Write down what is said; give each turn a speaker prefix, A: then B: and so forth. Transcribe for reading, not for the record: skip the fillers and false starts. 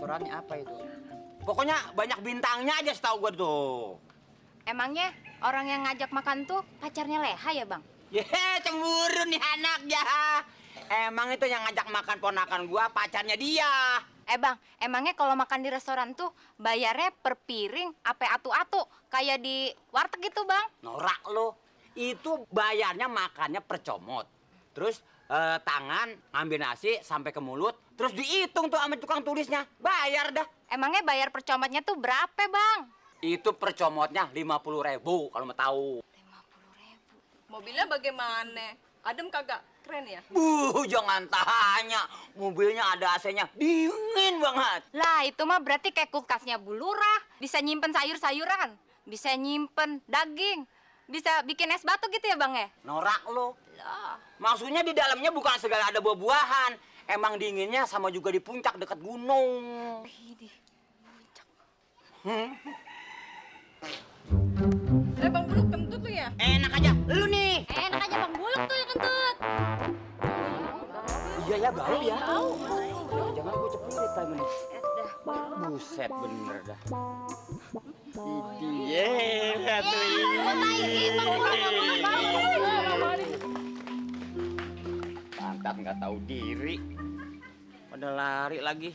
A: restorannya apa itu? Pokoknya banyak bintangnya aja setahu gue tuh.
B: Emangnya orang yang ngajak makan tuh pacarnya Leha ya, Bang?
A: Cemburu nih anak ya. Emang itu yang ngajak makan ponakan gua pacarnya dia.
B: Bang, emangnya kalau makan di restoran tuh bayarnya per piring apa atu-atu kayak di warteg gitu, Bang?
A: Norak lo. Itu bayarnya makannya percomot. Terus tangan ambil nasi sampai ke mulut, terus dihitung tuh sama tukang tulisnya. Bayar dah.
B: Emangnya bayar percomotnya tuh berapa, Bang?
A: Itu percomotnya 50.000 kalau mau tahu.
B: 50.000.
C: Mobilnya bagaimana? Adem kagak? Keren ya?
A: Jangan tanya. Mobilnya ada AC-nya. Dingin banget.
B: Lah, itu mah berarti kayak kulkasnya Bu Lurah. Bisa nyimpen sayur-sayuran, bisa nyimpen daging, bisa bikin es batu gitu ya, Bang ya?
A: Norak lo.
B: Lah.
A: Maksudnya di dalamnya bukan segala ada buah-buahan. Emang dinginnya sama juga di puncak dekat gunung.
B: Widih, puncak.
C: Bang Buluk kentut tuh ya?
A: Enak aja. Lu nih.
B: Enak aja Bang Buluk tuh yang kentut.
A: Iya ya, gaul ya. Jangan gue cepirit lagi nih. Buset bener dah. Satu Pantat nggak tahu diri. Pada lari lagi.